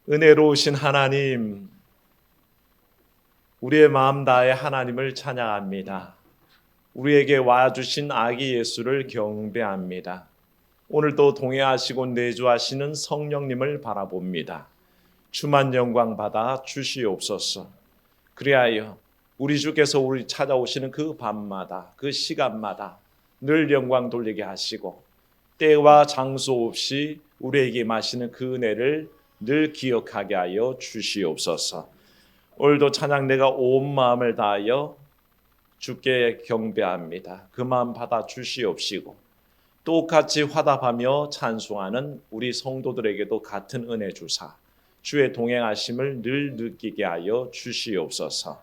은혜로우신 하나님, 우리의 마음 다해 하나님을 찬양합니다. 우리에게 와주신 아기 예수를 경배합니다. 오늘도 동행하시고 내주하시는 성령님을 바라봅니다. 주만 영광 받아 주시옵소서. 그리하여 우리 주께서 우리 찾아오시는 그 밤마다, 그 시간마다 늘 영광 돌리게 하시고 때와 장소 없이 우리에게 마시는 그 은혜를 늘 기억하게 하여 주시옵소서. 오늘도 찬양 내가 온 마음을 다하여 주께 경배합니다. 그 마음 받아 주시옵시고 똑같이 화답하며 찬송하는 우리 성도들에게도 같은 은혜 주사 주의 동행하심을 늘 느끼게 하여 주시옵소서.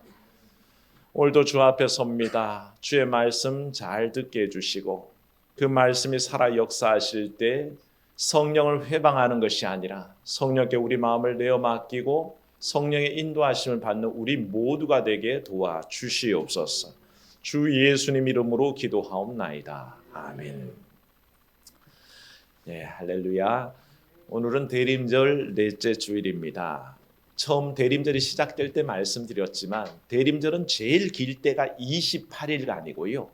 오늘도 주 앞에 섭니다. 주의 말씀 잘 듣게 해주시고 그 말씀이 살아 역사하실 때 성령을 회방하는 것이 아니라 성령께 우리 마음을 내어 맡기고 성령의 인도하심을 받는 우리 모두가 되게 도와 주시옵소서. 주 예수님 이름으로 기도하옵나이다. 아멘. 네, 할렐루야. 오늘은 대림절 넷째 주일입니다. 처음 대림절이 시작될 때 말씀드렸지만 대림절은 제일 길 때가 28일간이고요.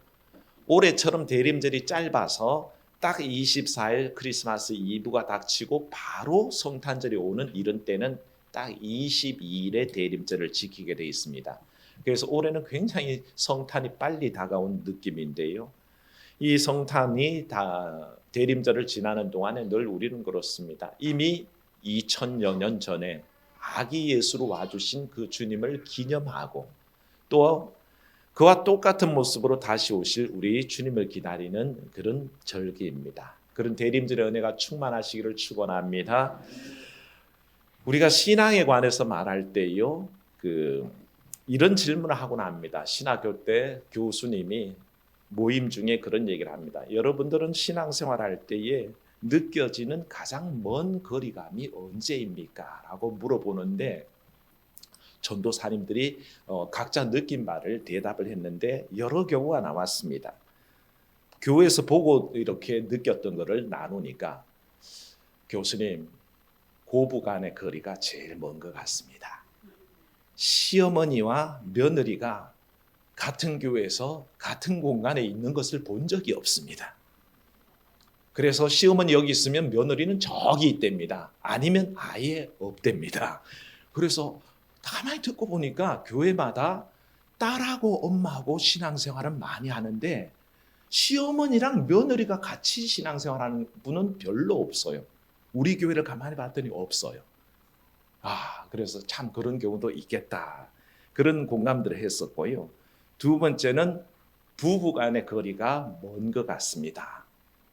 올해처럼 대림절이 짧아서 딱 24일 크리스마스 이브가 닥치고 바로 성탄절이 오는 이런 때는 딱 22일의 대림절을 지키게 되어 있습니다. 그래서 올해는 굉장히 성탄이 빨리 다가온 느낌인데요. 이 성탄이 다 대림절을 지나는 동안에 늘 우리는 그렇습니다. 이미 2000여 년 전에 아기 예수로 와주신 그 주님을 기념하고 또 그와 똑같은 모습으로 다시 오실 우리 주님을 기다리는 그런 절기입니다. 그런 대림절의 은혜가 충만하시기를 축원합니다. 우리가 신앙에 관해서 말할 때요, 이런 질문을 하곤 합니다. 신학교 때 교수님이 모임 중에 그런 얘기를 합니다. 여러분들은 신앙생활할 때에 느껴지는 가장 먼 거리감이 언제입니까? 라고 물어보는데 전도사님들이 각자 느낀 바를 대답을 했는데 여러 경우가 나왔습니다. 교회에서 보고 이렇게 느꼈던 것을 나누니까 교수님, 고부 간의 거리가 제일 먼 것 같습니다. 시어머니와 며느리가 같은 교회에서 같은 공간에 있는 것을 본 적이 없습니다. 그래서 시어머니 여기 있으면 며느리는 저기 있답니다. 아니면 아예 없답니다. 그래서 가만히 듣고 보니까 교회마다 딸하고 엄마하고 신앙생활은 많이 하는데 시어머니랑 며느리가 같이 신앙생활하는 분은 별로 없어요. 우리 교회를 가만히 봤더니 없어요. 그래서 참 그런 경우도 있겠다. 그런 공감들을 했었고요. 두 번째는 부부 간의 거리가 먼 것 같습니다.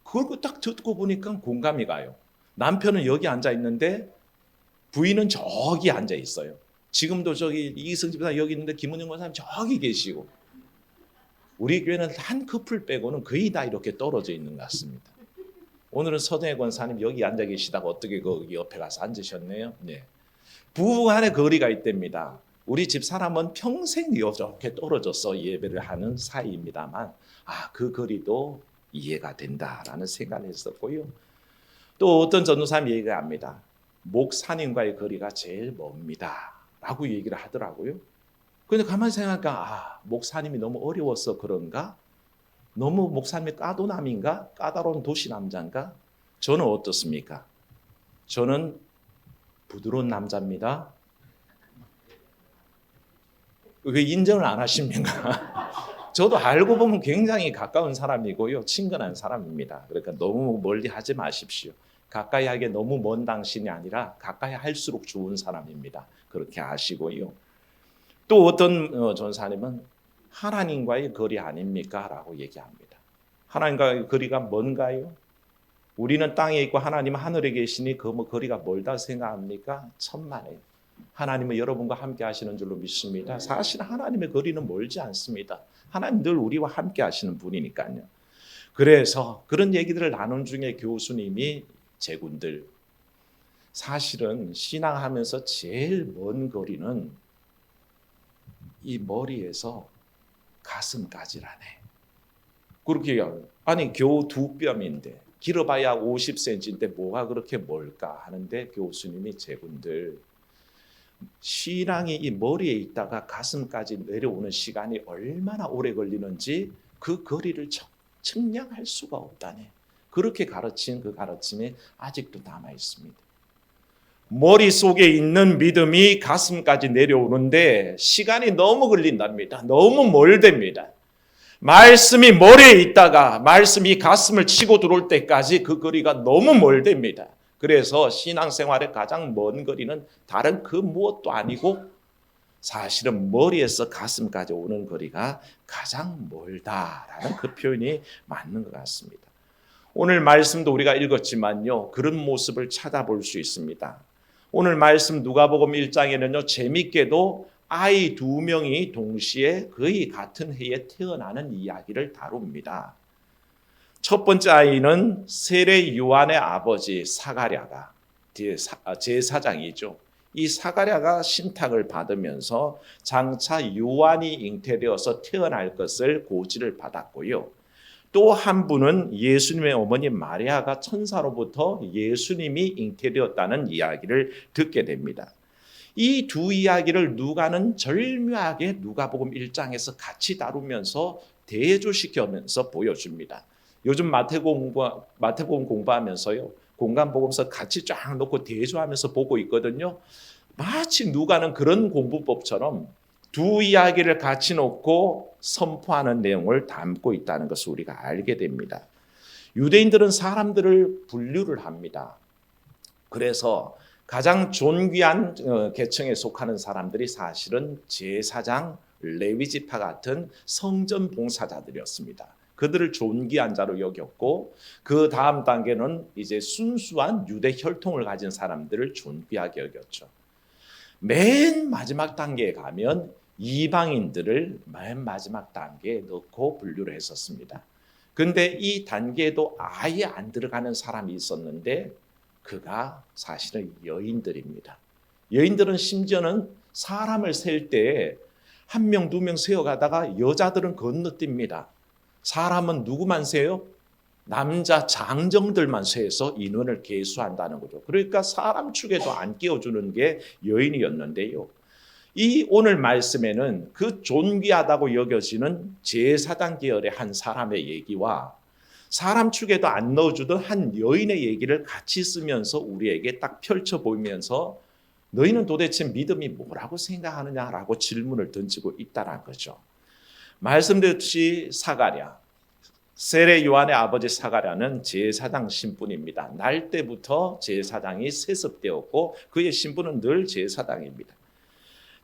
그걸 딱 듣고 보니까 공감이 가요. 남편은 여기 앉아 있는데 부인은 저기 앉아 있어요. 지금도 저기 이승 집사 여기 있는데 김은영 권사님 저기 계시고 우리 교회는 한 커플 빼고는 거의 다 이렇게 떨어져 있는 것 같습니다. 오늘은 서정혜 권사님 여기 앉아 계시다가 어떻게 거기 옆에 가서 앉으셨네요. 네. 부부 간의 거리가 있답니다. 우리 집 사람은 평생 이렇게 떨어져서 예배를 하는 사이입니다만 그 거리도 이해가 된다라는 생각을 했었고요. 또 어떤 전도사님 얘기가 합니다. 목사님과의 거리가 제일 멉니다 라고 얘기를 하더라고요. 근데 가만히 생각하니까 목사님이 너무 어려워서 그런가? 너무 목사님이 까도남인가? 까다로운 도시남자인가? 저는 어떻습니까? 저는 부드러운 남자입니다. 왜 인정을 안 하십니까? 저도 알고 보면 굉장히 가까운 사람이고요. 친근한 사람입니다. 그러니까 너무 멀리 하지 마십시오. 가까이 하기에 너무 먼 당신이 아니라 가까이 할수록 좋은 사람입니다. 그렇게 아시고요. 또 어떤 전사님은 하나님과의 거리 아닙니까? 라고 얘기합니다. 하나님과의 거리가 뭔가요? 우리는 땅에 있고 하나님은 하늘에 계시니 그 거리가 멀다 생각합니까? 천만에요. 하나님은 여러분과 함께 하시는 줄로 믿습니다. 사실 하나님의 거리는 멀지 않습니다. 하나님 늘 우리와 함께 하시는 분이니까요. 그래서 그런 얘기들을 나눈 중에 교수님이 제군들 사실은 신앙하면서 제일 먼 거리는 이 머리에서 가슴까지라네. 그렇게 아니 겨우 두 뼘인데 길어봐야 50cm인데 뭐가 그렇게 멀까 하는데 교수님이 제군들 신앙이 이 머리에 있다가 가슴까지 내려오는 시간이 얼마나 오래 걸리는지 그 거리를 측량할 수가 없다네. 그렇게 가르친 그 가르침이 아직도 남아 있습니다. 머릿속에 있는 믿음이 가슴까지 내려오는데 시간이 너무 걸린답니다. 너무 멀답니다. 말씀이 머리에 있다가 말씀이 가슴을 치고 들어올 때까지 그 거리가 너무 멀답니다. 그래서 신앙생활의 가장 먼 거리는 다른 그 무엇도 아니고 사실은 머리에서 가슴까지 오는 거리가 가장 멀다라는 그 표현이 맞는 것 같습니다. 오늘 말씀도 우리가 읽었지만요, 그런 모습을 찾아볼 수 있습니다. 오늘 말씀 누가복음 1장에는요, 재밌게도 아이 2명이 동시에 거의 같은 해에 태어나는 이야기를 다룹니다. 첫 번째 아이는 세례 요한의 아버지 사가랴가 제사장이죠. 이 사가랴가 신탁을 받으면서 장차 요한이 잉태되어서 태어날 것을 고지를 받았고요. 또 한 분은 예수님의 어머니 마리아가 천사로부터 예수님이 잉태되었다는 이야기를 듣게 됩니다. 이 두 이야기를 누가는 절묘하게 누가복음 1장에서 같이 다루면서 대조시키면서 보여줍니다. 요즘 마태복음 공부하면서요, 공간복음서 같이 쫙 놓고 대조하면서 보고 있거든요. 마치 누가는 그런 공부법처럼 두 이야기를 같이 놓고 선포하는 내용을 담고 있다는 것을 우리가 알게 됩니다. 유대인들은 사람들을 분류를 합니다. 그래서 가장 존귀한 계층에 속하는 사람들이 사실은 제사장, 레위지파 같은 성전 봉사자들이었습니다. 그들을 존귀한 자로 여겼고 그 다음 단계는 이제 순수한 유대 혈통을 가진 사람들을 존귀하게 여겼죠. 맨 마지막 단계에 가면 이방인들을 맨 마지막 단계에 넣고 분류를 했었습니다. 그런데 이 단계에도 아예 안 들어가는 사람이 있었는데 그가 사실은 여인들입니다. 여인들은 심지어는 사람을 셀 때 1명, 2명 세어가다가 여자들은 건너뜁니다. 사람은 누구만 세요? 남자 장정들만 세서 인원을 계수한다는 거죠. 그러니까 사람 축에도 안 끼워주는 게 여인이었는데요. 이 오늘 말씀에는 그 존귀하다고 여겨지는 제사장 계열의 한 사람의 얘기와 사람 축에도 안 넣어주던 한 여인의 얘기를 같이 쓰면서 우리에게 딱 펼쳐 보이면서 너희는 도대체 믿음이 뭐라고 생각하느냐라고 질문을 던지고 있다는 거죠. 말씀드렸듯이 사가랴, 세례 요한의 아버지 사가랴는 제사장 신분입니다. 날 때부터 제사장이 세습되었고 그의 신분은 늘 제사장입니다.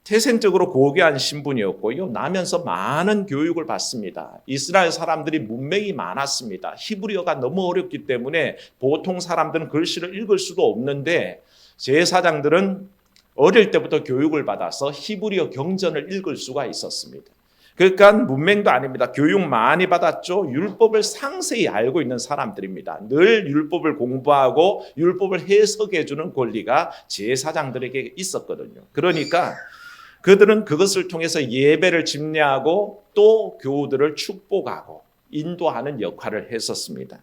태생적으로 고귀한 신분이었고요. 나면서 많은 교육을 받습니다. 이스라엘 사람들이 문맹이 많았습니다. 히브리어가 너무 어렵기 때문에 보통 사람들은 글씨를 읽을 수도 없는데 제사장들은 어릴 때부터 교육을 받아서 히브리어 경전을 읽을 수가 있었습니다. 그러니까 문맹도 아닙니다. 교육 많이 받았죠. 율법을 상세히 알고 있는 사람들입니다. 늘 율법을 공부하고 율법을 해석해 주는 권리가 제사장들에게 있었거든요. 그러니까 그들은 그것을 통해서 예배를 집례하고 또 교우들을 축복하고 인도하는 역할을 했었습니다.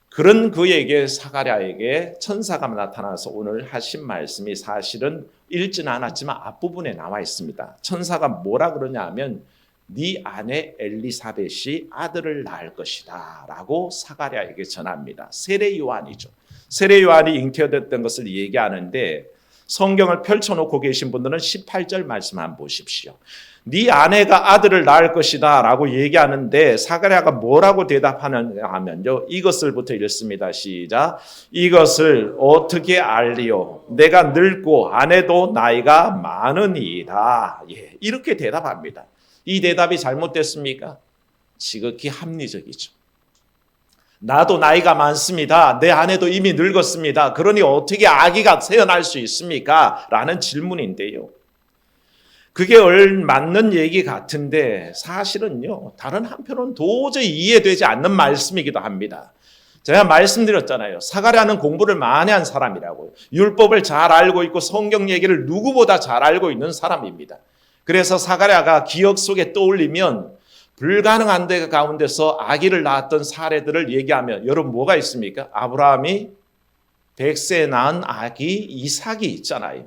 그런 그에게 사가랴에게 천사가 나타나서 오늘 하신 말씀이 사실은 읽지는 않았지만 앞부분에 나와 있습니다. 천사가 뭐라 그러냐 하면 네 아내 엘리사벳이 아들을 낳을 것이다 라고 사가랴에게 전합니다. 세례 요한이죠. 세례 요한이 잉태됐던 것을 얘기하는데 성경을 펼쳐놓고 계신 분들은 18절 말씀 한번 보십시오. 네 아내가 아들을 낳을 것이다 라고 얘기하는데 사가랴가 뭐라고 대답하느냐 하면요, 이것을부터 읽습니다. 시작. 이것을 어떻게 알리요? 내가 늙고 아내도 나이가 많으니이다. 이렇게 대답합니다. 이 대답이 잘못됐습니까? 지극히 합리적이죠. 나도 나이가 많습니다. 내 아내도 이미 늙었습니다. 그러니 어떻게 아기가 태어날 수 있습니까? 라는 질문인데요. 그게 맞는 얘기 같은데 사실은요, 다른 한편은 도저히 이해되지 않는 말씀이기도 합니다. 제가 말씀드렸잖아요. 사가랴는 공부를 많이 한 사람이라고요. 율법을 잘 알고 있고 성경 얘기를 누구보다 잘 알고 있는 사람입니다. 그래서 사가랴가 기억 속에 떠올리면 불가능한 데 가운데서 아기를 낳았던 사례들을 얘기하면 여러분 뭐가 있습니까? 아브라함이 100세 낳은 아기 이삭이 있잖아요.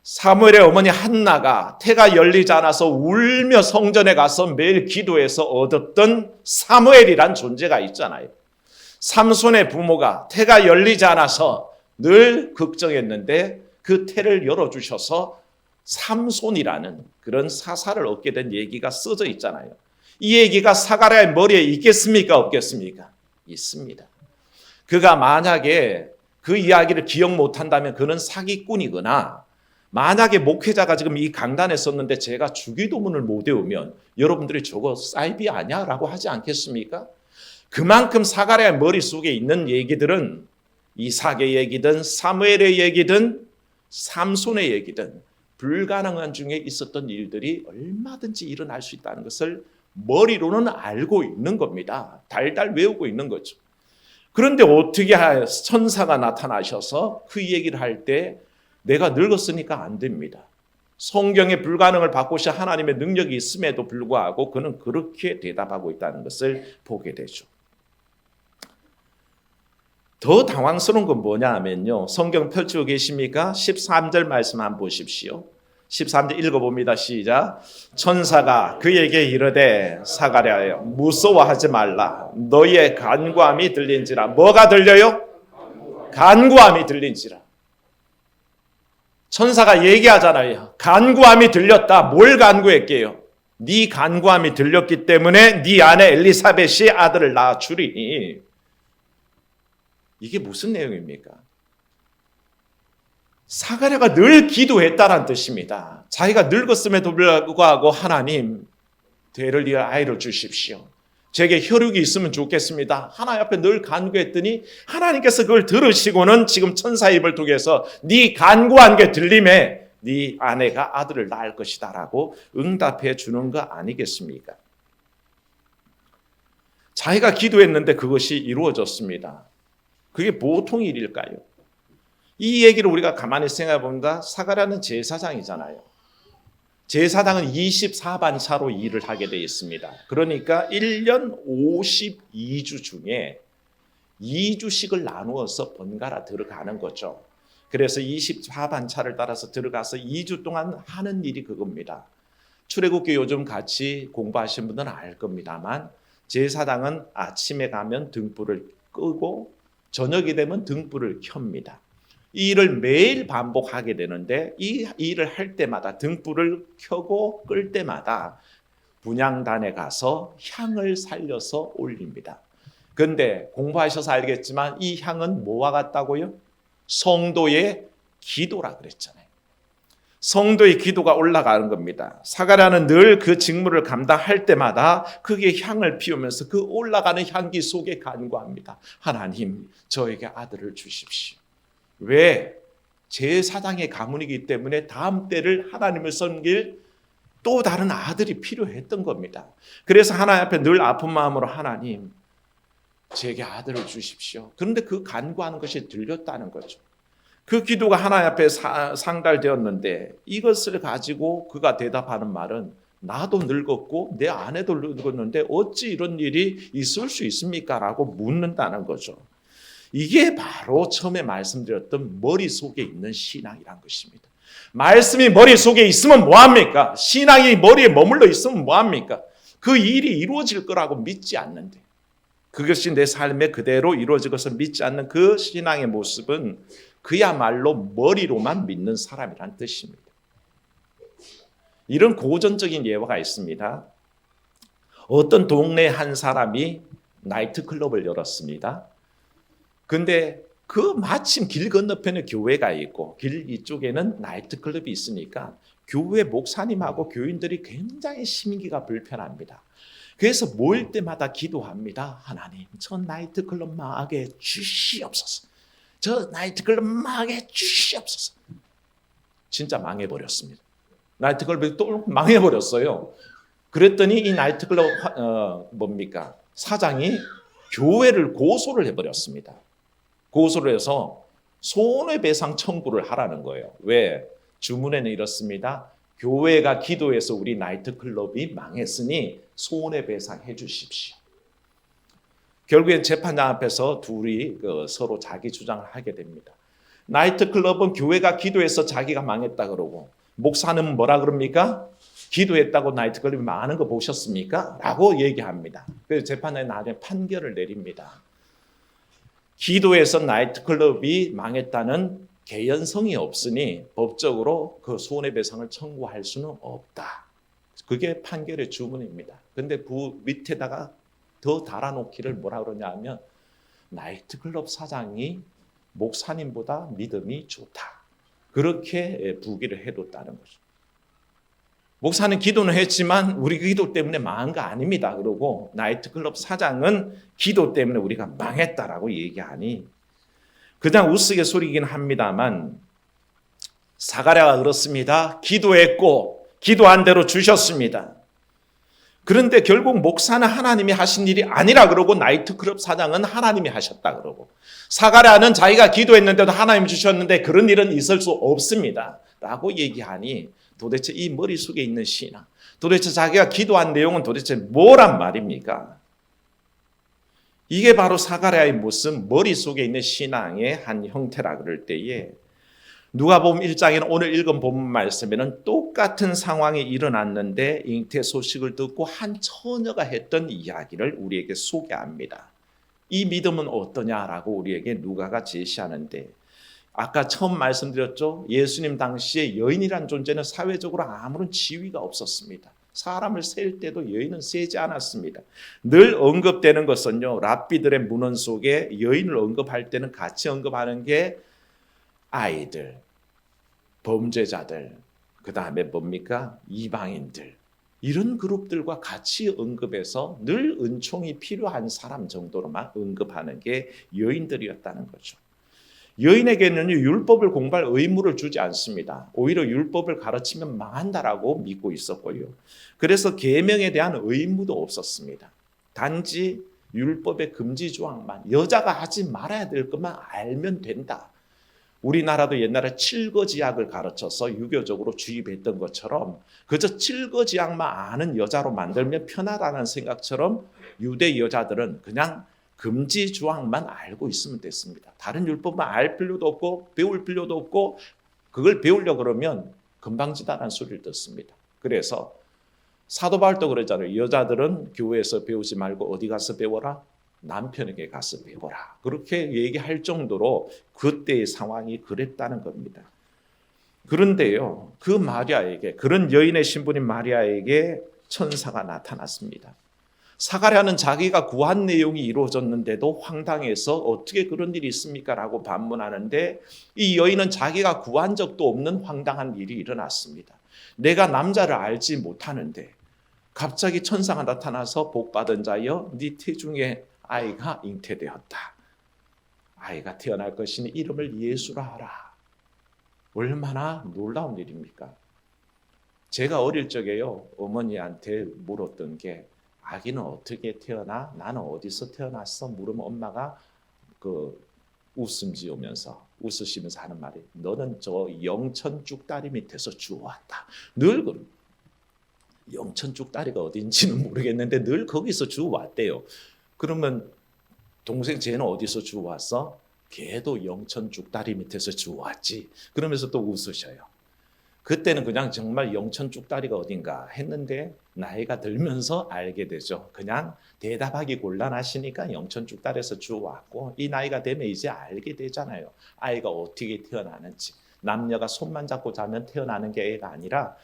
사무엘의 어머니 한나가 태가 열리지 않아서 울며 성전에 가서 매일 기도해서 얻었던 사무엘이란 존재가 있잖아요. 삼손의 부모가 태가 열리지 않아서 늘 걱정했는데 그 태를 열어주셔서 삼손이라는 그런 사사를 얻게 된 얘기가 써져 있잖아요. 이 얘기가 사가랴의 머리에 있겠습니까? 없겠습니까? 있습니다. 그가 만약에 그 이야기를 기억 못한다면 그는 사기꾼이거나, 만약에 목회자가 지금 이 강단에 썼는데 제가 주기도문을 못 외우면 여러분들이 저거 사이비 아니야? 라고 하지 않겠습니까? 그만큼 사가랴의 머릿속에 있는 얘기들은 이삭의 얘기든 사무엘의 얘기든 삼손의 얘기든 불가능한 중에 있었던 일들이 얼마든지 일어날 수 있다는 것을 머리로는 알고 있는 겁니다. 달달 외우고 있는 거죠. 그런데 어떻게 천사가 나타나셔서 그 얘기를 할 때 내가 늙었으니까 안 됩니다. 성경의 불가능을 바꾸신 하나님의 능력이 있음에도 불구하고 그는 그렇게 대답하고 있다는 것을 보게 되죠. 더 당황스러운 건 뭐냐 하면요. 성경 펼치고 계십니까? 13절 말씀 한번 보십시오. 13절 읽어봅니다. 시작. 천사가 그에게 이르되 사가랴여 무서워하지 말라. 너희의 간구함이 들린지라. 뭐가 들려요? 간구함이 들린지라. 천사가 얘기하잖아요. 간구함이 들렸다. 뭘 간구했게요? 네 간구함이 들렸기 때문에 네 아내 엘리사벳이 아들을 낳아주리니. 이게 무슨 내용입니까? 사가랴가 늘 기도했다는 뜻입니다. 자기가 늙었음에도 불구하고 하나님 되를 이어 아이를 주십시오. 제게 혈육이 있으면 좋겠습니다. 하나님 앞에 늘 간구했더니 하나님께서 그걸 들으시고는 지금 천사 입을 통해서 네 간구한 게 들림에 네 아내가 아들을 낳을 것이다 라고 응답해 주는 거 아니겠습니까? 자기가 기도했는데 그것이 이루어졌습니다. 그게 보통 일일까요? 이 얘기를 우리가 가만히 생각해 본다. 사가랴는 제사장이잖아요. 제사장은 24반차로 일을 하게 되어 있습니다. 그러니까 1년 52주 중에 2주씩을 나누어서 번갈아 들어가는 거죠. 그래서 24반차를 따라서 들어가서 2주 동안 하는 일이 그겁니다. 출애굽기 요즘 같이 공부하신 분들은 알 겁니다만 제사장은 아침에 가면 등불을 끄고 저녁이 되면 등불을 켭니다. 이 일을 매일 반복하게 되는데 이 일을 할 때마다 등불을 켜고 끌 때마다 분향단에 가서 향을 살려서 올립니다. 그런데 공부하셔서 알겠지만 이 향은 뭐와 같다고요? 성도의 기도라 그랬잖아요. 성도의 기도가 올라가는 겁니다. 사가랴는 늘 그 직무를 감당할 때마다 그게 향을 피우면서 그 올라가는 향기 속에 간구합니다. 하나님, 저에게 아들을 주십시오. 왜? 제사장의 가문이기 때문에 다음 때를 하나님을 섬길 또 다른 아들이 필요했던 겁니다. 그래서 하나님 앞에 늘 아픈 마음으로 하나님, 제게 아들을 주십시오. 그런데 그 간구하는 것이 들렸다는 거죠. 그 기도가 하나님 앞에 상달되었는데 이것을 가지고 그가 대답하는 말은 나도 늙었고 내 아내도 늙었는데 어찌 이런 일이 있을 수 있습니까? 라고 묻는다는 거죠. 이게 바로 처음에 말씀드렸던 머릿속에 있는 신앙이란 것입니다. 말씀이 머릿속에 있으면 뭐합니까? 신앙이 머리에 머물러 있으면 뭐합니까? 그 일이 이루어질 거라고 믿지 않는데 그것이 내 삶에 그대로 이루어질 것을 믿지 않는 그 신앙의 모습은 그야말로 머리로만 믿는 사람이란 뜻입니다. 이런 고전적인 예화가 있습니다. 어떤 동네 한 사람이 나이트클럽을 열었습니다. 근데 그 마침 길 건너편에 교회가 있고 길 이쪽에는 나이트클럽이 있으니까 교회 목사님하고 교인들이 굉장히 심기가 불편합니다. 그래서 모일 때마다 기도합니다. 하나님, 저 나이트클럽 망하게 주시옵소서. 저 나이트클럽 망하게 주시옵소서. 진짜 망해버렸습니다. 나이트클럽이 또 망해버렸어요. 그랬더니 이 나이트클럽 사장이 교회를 고소를 해버렸습니다. 고소를 해서 손해배상 청구를 하라는 거예요. 왜? 주문에는 이렇습니다. 교회가 기도해서 우리 나이트클럽이 망했으니 손해배상해 주십시오. 결국엔 재판장 앞에서 둘이 서로 자기 주장을 하게 됩니다. 나이트클럽은 교회가 기도해서 자기가 망했다 그러고, 목사는 뭐라 그럽니까? 기도했다고 나이트클럽이 망하는 거 보셨습니까? 라고 얘기합니다. 그래서 재판장이 나중에 판결을 내립니다. 기도해서 나이트클럽이 망했다는 개연성이 없으니 법적으로 그 손해배상을 청구할 수는 없다. 그게 판결의 주문입니다. 근데 밑에다가 더 달아놓기를 뭐라 그러냐 하면, 나이트클럽 사장이 목사님보다 믿음이 좋다. 그렇게 부기를 해뒀다는 거죠. 목사는 기도는 했지만 우리 기도 때문에 망한 거 아닙니다. 그러고 나이트클럽 사장은 기도 때문에 우리가 망했다라고 얘기하니, 그냥 우스갯소리이긴 합니다만 사가랴가 그렇습니다. 기도했고 기도한 대로 주셨습니다. 그런데 결국 목사는 하나님이 하신 일이 아니라 그러고, 나이트클럽 사장은 하나님이 하셨다 그러고, 사가랴는 자기가 기도했는데도 하나님이 주셨는데 그런 일은 있을 수 없습니다 라고 얘기하니, 도대체 이 머릿속에 있는 신앙, 도대체 자기가 기도한 내용은 도대체 뭐란 말입니까? 이게 바로 사가랴의 모습, 머릿속에 있는 신앙의 한 형태라 그럴 때에, 누가복음 1장에는 오늘 읽은 본문 말씀에는 똑같은 상황이 일어났는데 잉태 소식을 듣고 한 처녀가 했던 이야기를 우리에게 소개합니다. 이 믿음은 어떠냐라고 우리에게 누가가 제시하는데, 아까 처음 말씀드렸죠. 예수님 당시에 여인이란 존재는 사회적으로 아무런 지위가 없었습니다. 사람을 셀 때도 여인은 세지 않았습니다. 늘 언급되는 것은요, 랍비들의 문헌 속에 여인을 언급할 때는 같이 언급하는 게 아이들, 범죄자들, 그 다음에 뭡니까? 이방인들, 이런 그룹들과 같이 언급해서 늘 은총이 필요한 사람 정도로만 언급하는 게 여인들이었다는 거죠. 여인에게는 율법을 공부할 의무를 주지 않습니다. 오히려 율법을 가르치면 망한다라고 믿고 있었고요. 그래서 계명에 대한 의무도 없었습니다. 단지 율법의 금지 조항만, 여자가 하지 말아야 될 것만 알면 된다. 우리나라도 옛날에 칠거지약을 가르쳐서 유교적으로 주입했던 것처럼 그저 칠거지약만 아는 여자로 만들면 편하다는 생각처럼 유대 여자들은 그냥 금지 조항만 알고 있으면 됐습니다. 다른 율법만 알 필요도 없고 배울 필요도 없고, 그걸 배우려고 그러면 금방지다라는 소리를 듣습니다. 그래서 사도 바울도 그러잖아요. 여자들은 교회에서 배우지 말고 어디 가서 배워라? 남편에게 가서 배워라. 그렇게 얘기할 정도로 그때의 상황이 그랬다는 겁니다. 그런데요, 그 마리아에게, 그런 여인의 신분인 마리아에게 천사가 나타났습니다. 사가랴는 자기가 구한 내용이 이루어졌는데도 황당해서 어떻게 그런 일이 있습니까? 라고 반문하는데, 이 여인은 자기가 구한 적도 없는 황당한 일이 일어났습니다. 내가 남자를 알지 못하는데 갑자기 천사가 나타나서 복받은 자여, 네 태중에 아이가 잉태되었다. 아이가 태어날 것이니 이름을 예수라 하라. 얼마나 놀라운 일입니까? 제가 어릴 적에요, 어머니한테 물었던 게, 아기는 어떻게 태어나? 나는 어디서 태어났어? 물으면 엄마가 웃음 지으면서, 웃으시면서 하는 말이, 너는 저 영천 쭉다리 밑에서 주워왔다. 늘 영천 쭉다리가 어딘지는 모르겠는데 늘 거기서 주워왔대요. 그러면 동생 쟤는 어디서 주워왔어? 걔도 영천 쭉다리 밑에서 주워왔지. 그러면서 또 웃으셔요. 그때는 그냥 정말 영천 쭉다리가 어딘가 했는데 나이가 들면서 알게 되죠. 그냥 대답하기 곤란하시니까 영천 쭉다리에서 주워왔고, 이 나이가 되면 이제 알게 되잖아요. 아이가 어떻게 태어나는지. 남녀가 손만 잡고 자면 태어나는 게 애가 아니라,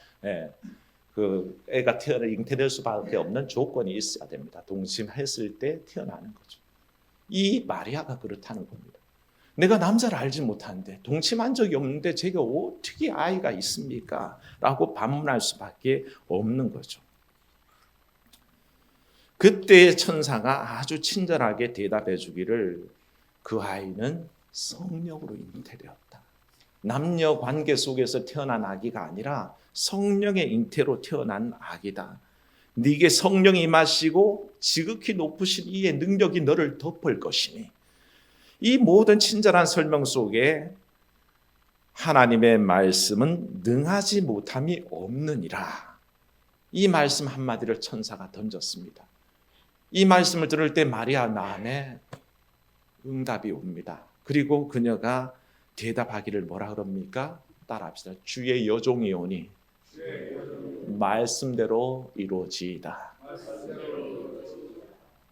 그 애가 잉태될 수밖에 없는 조건이 있어야 됩니다. 동침했을 때 태어나는 거죠. 이 마리아가 그렇다는 겁니다. 내가 남자를 알지 못하는데, 동침한 적이 없는데 제가 어떻게 아이가 있습니까? 라고 반문할 수밖에 없는 거죠. 그때 천사가 아주 친절하게 대답해 주기를, 그 아이는 성령으로 잉태되었다. 남녀 관계 속에서 태어난 아기가 아니라 성령의 잉태로 태어난 아기다. 네게 성령이 임하시고 지극히 높으신 이의 능력이 너를 덮을 것이니. 이 모든 친절한 설명 속에 하나님의 말씀은 능하지 못함이 없느니라. 이 말씀 한마디를 천사가 던졌습니다. 이 말씀을 들을 때 마리아 마음에 응답이 옵니다. 그리고 그녀가 대답하기를 뭐라 그럽니까? 따라합시다. 주의 여종이 오니 말씀대로 이루어지이다.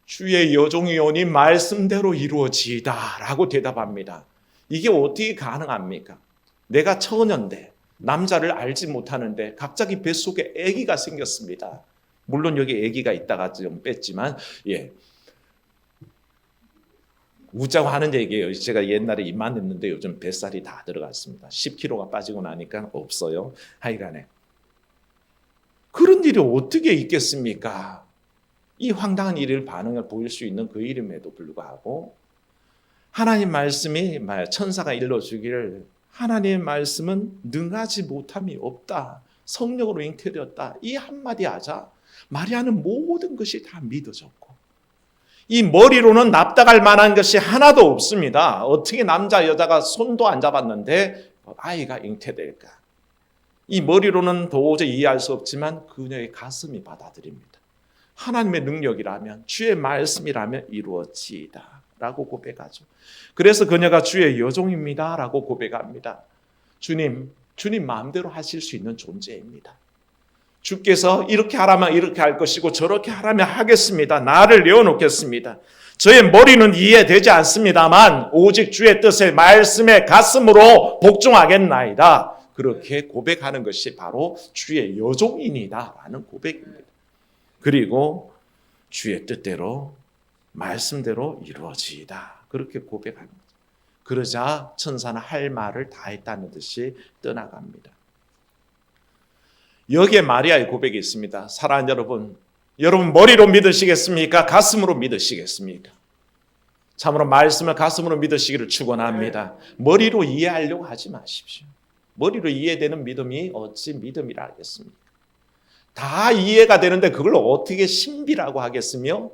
주의 여종이 오니 말씀대로 이루어지이다 라고 대답합니다. 이게 어떻게 가능합니까? 내가 처녀인데 남자를 알지 못하는데 갑자기 뱃속에 아기가 생겼습니다. 물론 여기 아기가 있다가 좀 뺐지만 웃자고 하는 얘기예요. 제가 옛날에 이만했는데 요즘 뱃살이 다 들어갔습니다. 10kg가 빠지고 나니까 없어요. 하여간에 그런 일이 어떻게 있겠습니까? 이 황당한 일을 반응을 보일 수 있는 그 이름에도 불구하고 하나님 말씀이 천사가 일러주기를 하나님의 말씀은 능하지 못함이 없다. 성령으로 잉태되었다. 이 한마디 하자 마리아는 모든 것이 다 믿어졌고 이 머리로는 납득할 만한 것이 하나도 없습니다. 어떻게 남자 여자가 손도 안 잡았는데 아이가 잉태될까? 이 머리로는 도저히 이해할 수 없지만 그녀의 가슴이 받아들입니다. 하나님의 능력이라면 주의 말씀이라면 이루어지이다 라고 고백하죠. 그래서 그녀가 주의 여종입니다 라고 고백합니다. 주님 마음대로 하실 수 있는 존재입니다. 주께서 이렇게 하라면 이렇게 할 것이고 저렇게 하라면 하겠습니다. 나를 내어놓겠습니다. 저의 머리는 이해되지 않습니다만 오직 주의 뜻에 말씀의 가슴으로 복종하겠나이다. 그렇게 고백하는 것이 바로 주의 여종이니다 라는 고백입니다. 그리고 주의 뜻대로 말씀대로 이루어지이다. 그렇게 고백합니다. 그러자 천사는 할 말을 다 했다는 듯이 떠나갑니다. 여기에 마리아의 고백이 있습니다. 사랑하는 여러분 머리로 믿으시겠습니까? 가슴으로 믿으시겠습니까? 참으로 말씀을 가슴으로 믿으시기를 축원합니다. 머리로 이해하려고 하지 마십시오. 머리로 이해되는 믿음이 어찌 믿음이라 하겠습니까? 다 이해가 되는데 그걸 어떻게 신비라고 하겠으며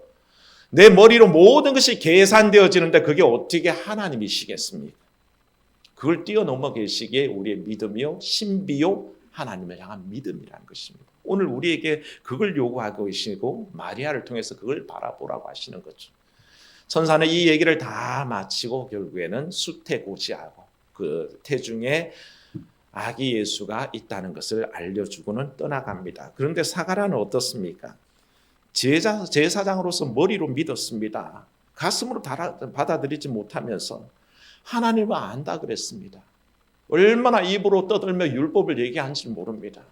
내 머리로 모든 것이 계산되어지는데 그게 어떻게 하나님이시겠습니까? 그걸 뛰어넘어 계시기에 우리의 믿음이요 신비요 하나님을 향한 믿음이라는 것입니다. 오늘 우리에게 그걸 요구하고 계시고 마리아를 통해서 그걸 바라보라고 하시는 거죠. 천사는 이 얘기를 다 마치고 결국에는 수태고지하고 그 태중에 아기 예수가 있다는 것을 알려주고는 떠나갑니다. 그런데 사가랴는 어떻습니까? 제사장으로서 머리로 믿었습니다. 가슴으로 받아들이지 못하면서 하나님을 안다 그랬습니다. 얼마나 입으로 떠들며 율법을 얘기하는지 모릅니다.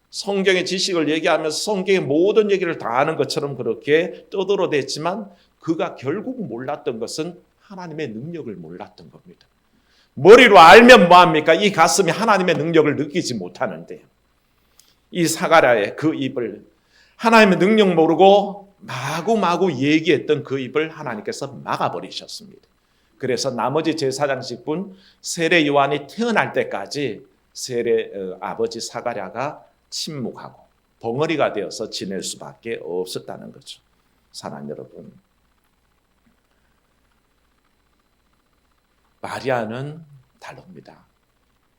성경의 지식을 얘기하면서 성경의 모든 얘기를 다 아는 것처럼 그렇게 떠들어댔지만 그가 결국 몰랐던 것은 하나님의 능력을 몰랐던 겁니다. 머리로 알면 뭐합니까? 이 가슴이 하나님의 능력을 느끼지 못하는데 이 사가랴의 그 입을 하나님의 능력 모르고 마구마구 얘기했던 그 입을 하나님께서 막아버리셨습니다. 그래서 나머지 제사장직분 세례 요한이 태어날 때까지 아버지 사가랴가 침묵하고 벙어리가 되어서 지낼 수밖에 없었다는 거죠. 사랑하는 여러분, 마리아는 다릅니다.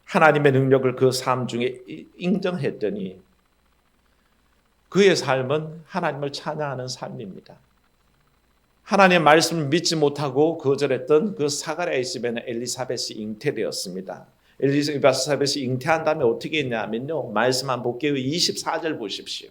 하나님의 능력을 그 삶 중에 인정했더니 그의 삶은 하나님을 찬양하는 삶입니다. 하나님의 말씀을 믿지 못하고 거절했던 그 사가랴의 집에는 엘리사벳이 잉태되었습니다. 엘리사벳이 잉태한 다음에 어떻게 했냐면요. 말씀 한번 볼게요. 24절 보십시오.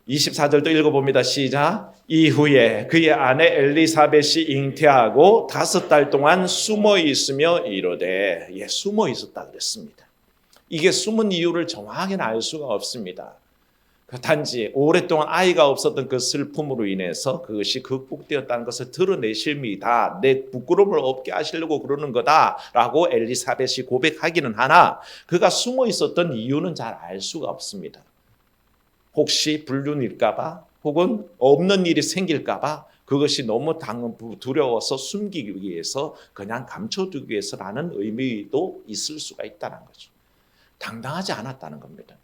24절도 읽어봅니다. 시작. 이후에 그의 아내 엘리사벳이 잉태하고 5달 동안 숨어 있으며 이르되 숨어 있었다 그랬습니다. 이게 숨은 이유를 정확하게 알 수가 없습니다. 단지 오랫동안 아이가 없었던 그 슬픔으로 인해서 그것이 극복되었다는 것을 드러내십니다. 내 부끄러움을 없게 하시려고 그러는 거다라고 엘리사벳이 고백하기는 하나 그가 숨어 있었던 이유는 잘 알 수가 없습니다. 혹시 불륜일까 봐 혹은 없는 일이 생길까 봐 그것이 너무 두려워서 숨기기 위해서 그냥 감춰두기 위해서라는 의미도 있을 수가 있다는 거죠. 당당하지 않았다는 겁니다.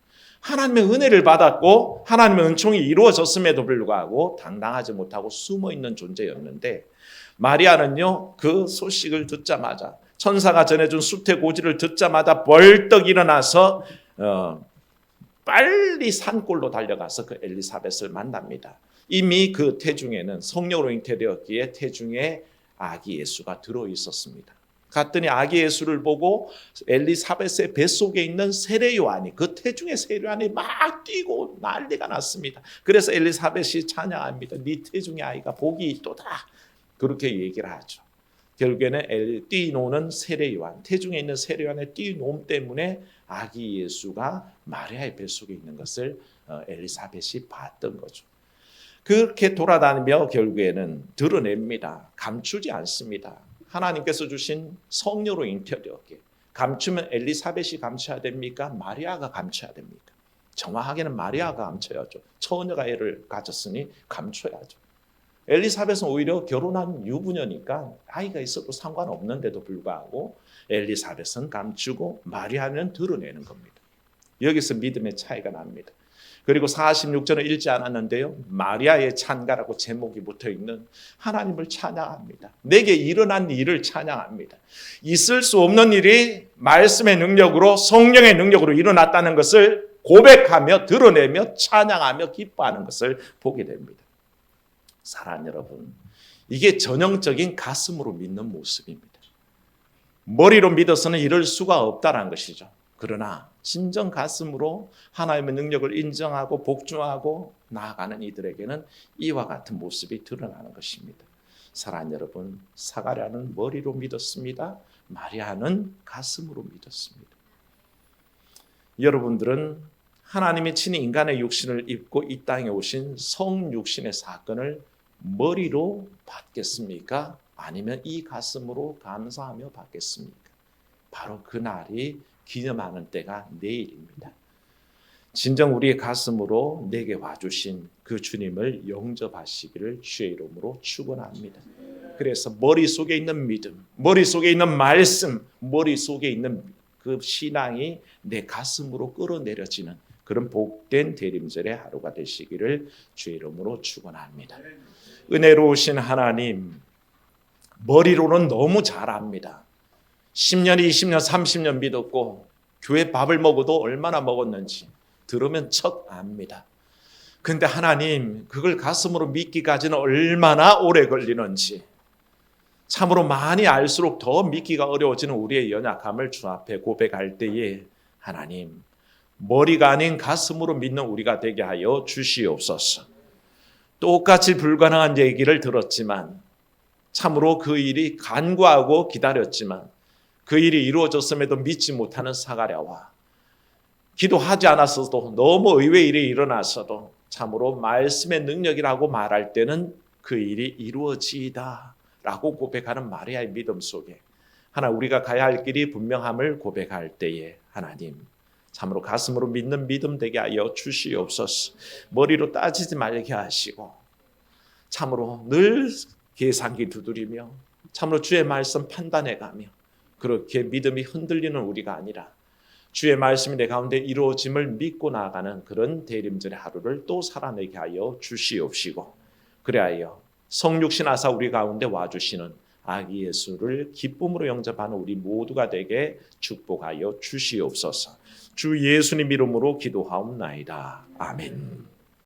하나님의 은혜를 받았고 하나님의 은총이 이루어졌음에도 불구하고 당당하지 못하고 숨어있는 존재였는데 마리아는요 그 소식을 듣자마자 천사가 전해준 수태고지를 듣자마자 벌떡 일어나서 빨리 산골로 달려가서 그 엘리사벳을 만납니다. 이미 그 태중에는 성령으로 잉태되었기에 태중에 아기 예수가 들어있었습니다. 갔더니 아기 예수를 보고 엘리사벳의 뱃속에 있는 세례 요한이, 그 태중의 세례 요한이 막 뛰고 난리가 났습니다. 그래서 엘리사벳이 찬양합니다. 네 태중의 아이가 복이 있도다. 그렇게 얘기를 하죠. 결국에는 뛰노는 세례 요한, 태중에 있는 세례 요한의 뛰노음 때문에 아기 예수가 마리아의 뱃속에 있는 것을 엘리사벳이 봤던 거죠. 그렇게 돌아다니며 결국에는 드러냅니다. 감추지 않습니다. 하나님께서 주신 성령으로 잉태되었기에 감추면 엘리사벳이 감춰야 됩니까? 마리아가 감춰야 됩니까? 정확하게는 마리아가 감춰야죠. 처녀가 애를 가졌으니 감춰야죠. 엘리사벳은 오히려 결혼한 유부녀니까 아이가 있어도 상관없는데도 불구하고 엘리사벳은 감추고 마리아는 드러내는 겁니다. 여기서 믿음의 차이가 납니다. 그리고 46절을 읽지 않았는데요, 마리아의 찬가라고 제목이 붙어있는 하나님을 찬양합니다. 내게 일어난 일을 찬양합니다. 있을 수 없는 일이 말씀의 능력으로, 성령의 능력으로 일어났다는 것을 고백하며 드러내며 찬양하며 기뻐하는 것을 보게 됩니다. 사랑하는 여러분, 이게 전형적인 가슴으로 믿는 모습입니다. 머리로 믿어서는 이럴 수가 없다는 것이죠. 그러나 진정 가슴으로 하나님의 능력을 인정하고 복종하고 나아가는 이들에게는 이와 같은 모습이 드러나는 것입니다. 사랑하는 여러분, 사가랴는 머리로 믿었습니다. 마리아는 가슴으로 믿었습니다. 여러분들은 하나님이 친히 인간의 육신을 입고 이 땅에 오신 성육신의 사건을 머리로 받겠습니까? 아니면 이 가슴으로 감사하며 받겠습니까? 바로 그 날이 기념하는 때가 내일입니다. 진정 우리의 가슴으로 내게 와주신 그 주님을 영접하시기를 주의 이름으로 축원합니다. 그래서 머릿속에 있는 믿음, 머릿속에 있는 말씀, 머릿속에 있는 그 신앙이 내 가슴으로 끌어내려지는 그런 복된 대림절의 하루가 되시기를 주의 이름으로 축원합니다. 은혜로우신 하나님, 머리로는 너무 잘 압니다. 10년, 20년, 30년 믿었고 교회 밥을 먹어도 얼마나 먹었는지 들으면 척 압니다. 그런데 하나님, 그걸 가슴으로 믿기까지는 얼마나 오래 걸리는지 참으로 많이 알수록 더 믿기가 어려워지는 우리의 연약함을 주 앞에 고백할 때에 하나님, 머리가 아닌 가슴으로 믿는 우리가 되게 하여 주시옵소서. 똑같이 불가능한 얘기를 들었지만 참으로 그 일이 간구하고 기다렸지만 그 일이 이루어졌음에도 믿지 못하는 사가랴와 기도하지 않았어도 너무 의외의 일이 일어났어도 참으로 말씀의 능력이라고 말할 때는 그 일이 이루어지이다 라고 고백하는 마리아의 믿음 속에 하나님, 우리가 가야 할 길이 분명함을 고백할 때에 하나님, 참으로 가슴으로 믿는 믿음 되게 하여 주시옵소서. 머리로 따지지 말게 하시고 참으로 늘 계산기 두드리며 참으로 주의 말씀 판단해가며 그렇게 믿음이 흔들리는 우리가 아니라 주의 말씀이 내 가운데 이루어짐을 믿고 나아가는 그런 대림절의 하루를 또 살아내게 하여 주시옵시고, 그래하여 성육신 하사 우리 가운데 와주시는 아기 예수를 기쁨으로 영접하는 우리 모두가 되게 축복하여 주시옵소서. 주 예수님 이름으로 기도하옵나이다. 아멘.